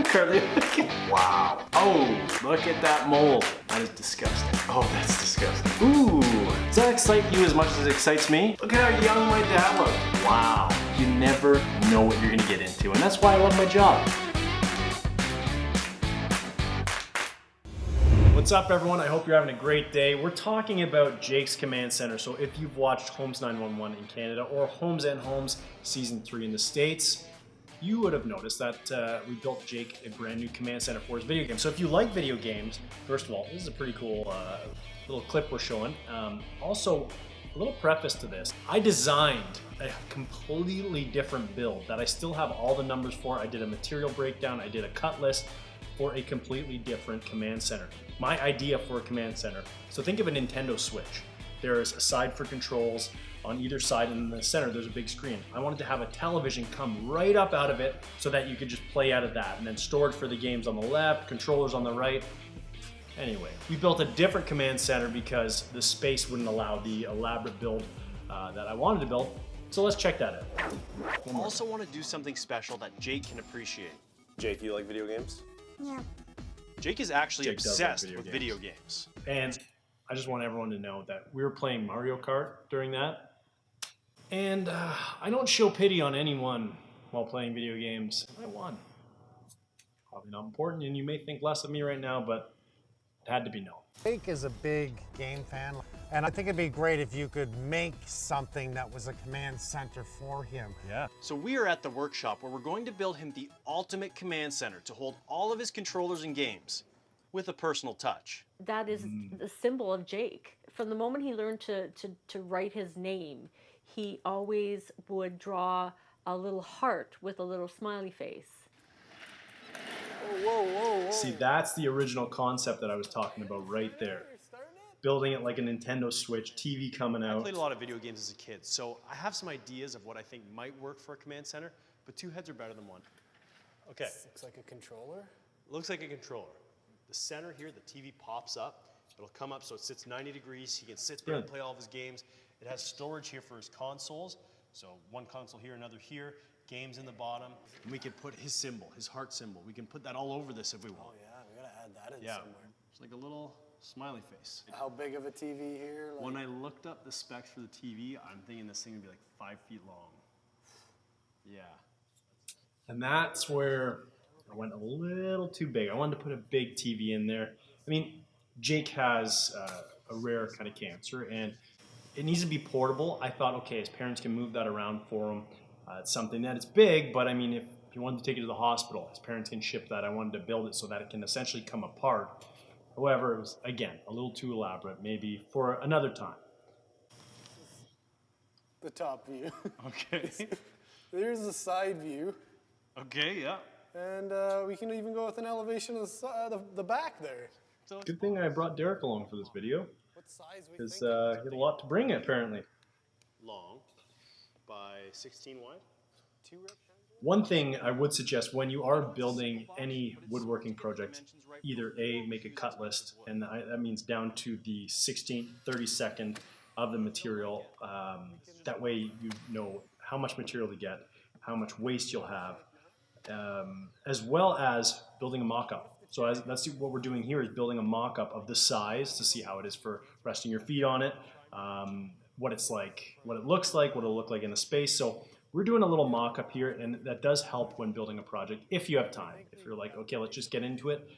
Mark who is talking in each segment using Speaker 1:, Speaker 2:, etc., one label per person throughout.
Speaker 1: Curly. Wow. Oh, look at that mold. That is disgusting. Oh, that's disgusting. Ooh, does that excite you as much as it excites me? Look at how young my dad looks. Wow. You never know what you're gonna get into, and that's why I love my job. What's up, everyone? I hope you're having a great day. We're talking about Jake's Command Center. So if you've watched Holmes 911 in Canada or Holmes and Holmes Season 3 in the States, you would have noticed that we built Jake a brand new command center for his video game. So if you like video games, first of all, this is a pretty cool little clip we're showing. Also, a little preface to this. I designed a completely different build that I still have all the numbers for. I did a material breakdown, I did a cut list for a completely different command center. My idea for a command center. So think of a Nintendo Switch. There's a side for controls on either side, and in the center there's a big screen. I wanted to have a television come right up out of it so that you could just play out of that, and then storage for the games on the left, controllers on the right. Anyway, we built a different command center because the space wouldn't allow the elaborate build that I wanted to build. So let's check that out.
Speaker 2: I also want to do something special that Jake can appreciate.
Speaker 3: Jake, do you like video games?
Speaker 4: Yeah.
Speaker 2: Jake is actually
Speaker 1: Jake does like
Speaker 2: obsessed with video games.
Speaker 1: And I just want everyone to know that we were playing Mario Kart during that. And I don't show pity on anyone while playing video games. I won. Probably not important, and you may think less of me right now, but it had to be known.
Speaker 4: Jake is a big game fan, and I think it'd be great if you could make something that was a command center for him.
Speaker 1: Yeah.
Speaker 2: So we are at the workshop where we're going to build him the ultimate command center to hold all of his controllers and games with a personal touch.
Speaker 5: That is the symbol of Jake. From the moment he learned to write his name, he always would draw a little heart with a little smiley face.
Speaker 4: Whoa.
Speaker 1: See, that's the original concept that I was talking about right there. Building it like a Nintendo Switch, TV coming
Speaker 2: I
Speaker 1: out.
Speaker 2: played a lot of video games as a kid, so I have some ideas of what I think might work for a command center, but two heads are better than one. Okay.
Speaker 6: Looks like a controller.
Speaker 2: Looks like a controller. The center here, the TV pops up. It'll come up so it sits 90 degrees. He can sit there and play all of his games. It has storage here for his consoles. So one console here, another here, games in the bottom. And we can put his symbol, his heart symbol. We can put that all over this if we want.
Speaker 6: Oh yeah, we gotta add that in
Speaker 2: Yeah,
Speaker 6: somewhere.
Speaker 2: it's like a little smiley face.
Speaker 6: How big of a TV here? Like,
Speaker 2: When I looked up the specs for the TV, I'm thinking this thing would be like 5 feet long. Yeah.
Speaker 1: And that's where I went a little too big. I wanted to put a big TV in there. I mean, Jake has a rare kind of cancer, and it needs to be portable. I thought, okay, his parents can move that around for him. It's something that is big, but I mean, if he wanted to take it to the hospital, his parents can ship that. I wanted to build it so that it can essentially come apart. However, it was, again, a little too elaborate, maybe for another time.
Speaker 6: the top view.
Speaker 2: Okay.
Speaker 6: There's the side view,
Speaker 2: Okay, yeah.
Speaker 6: and we can even go with an elevation of the back there.
Speaker 1: Good thing I brought Derek along for this video,
Speaker 6: What size we
Speaker 1: because
Speaker 6: think?
Speaker 1: he had a lot to bring, apparently.
Speaker 2: Long by 16 wide.
Speaker 6: 2 rep?
Speaker 1: One thing I would suggest when you are building any woodworking project, either A, make a cut list, and that means down to the 16th, 32nd of the material. That way you know how much material to get, how much waste you'll have, as well as building a mock-up. So that's what we're doing here, is building a mock-up of the size to see how it is for resting your feet on it, what it's like, what it looks like, what it'll look like in the space. So we're doing a little mock-up here, and that does help when building a project if you have time. If you're like, okay, let's just get into it,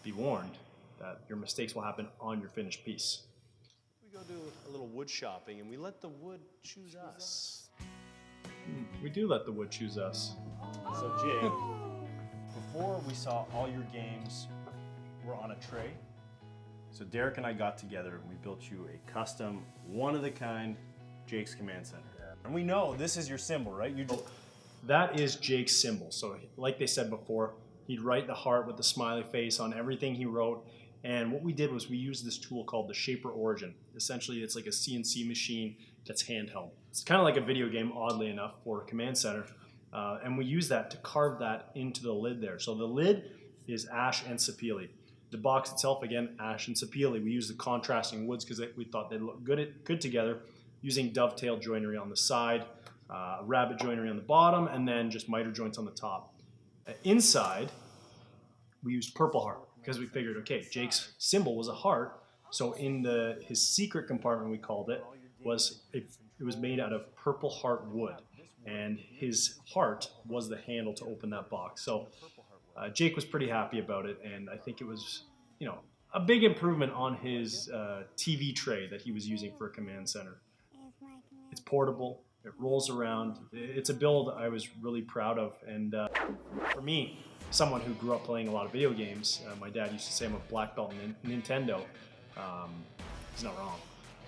Speaker 1: be warned that your mistakes will happen on your finished piece.
Speaker 2: We go do a little wood shopping and we let the wood choose us.
Speaker 1: We do let the wood choose us.
Speaker 2: So Jake, before we saw all your games were on a tray, so Derek and I got together and we built you a custom, one-of-the-kind Jake's Command Center. And we know this is your symbol, right?
Speaker 1: That is Jake's symbol. So like they said before, he'd write the heart with the smiley face on everything he wrote. And what we did was we used this tool called the Shaper Origin. Essentially, it's like a CNC machine that's handheld. It's kind of like a video game, oddly enough, for a command center. And we use that to carve that into the lid there. So the lid is ash and sapele. The box itself, again, ash and sapele. We use the contrasting woods because we thought they'd look good together, using dovetail joinery on the side, rabbet joinery on the bottom, and then just miter joints on the top. Inside, we used purple heart because we figured, okay, Jake's symbol was a heart. So in his secret compartment, we called it, it was made out of purple heart wood. And his heart was the handle to open that box. So Jake was pretty happy about it. And I think it was, a big improvement on his TV tray that he was using for a command center. It's portable. It rolls around. It's a build I was really proud of. And for me, someone who grew up playing a lot of video games, my dad used to say I'm a black belt in Nintendo. He's not wrong.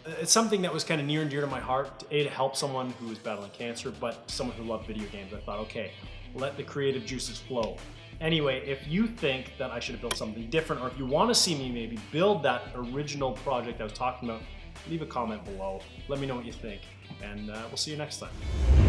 Speaker 1: It's something that was kind of near and dear to my heart, to help someone who was battling cancer, but someone who loved video games. I thought, okay, let the creative juices flow. Anyway, if you think that I should have built something different, or if you want to see me maybe build that original project I was talking about, leave a comment below. Let me know what you think, and we'll see you next time.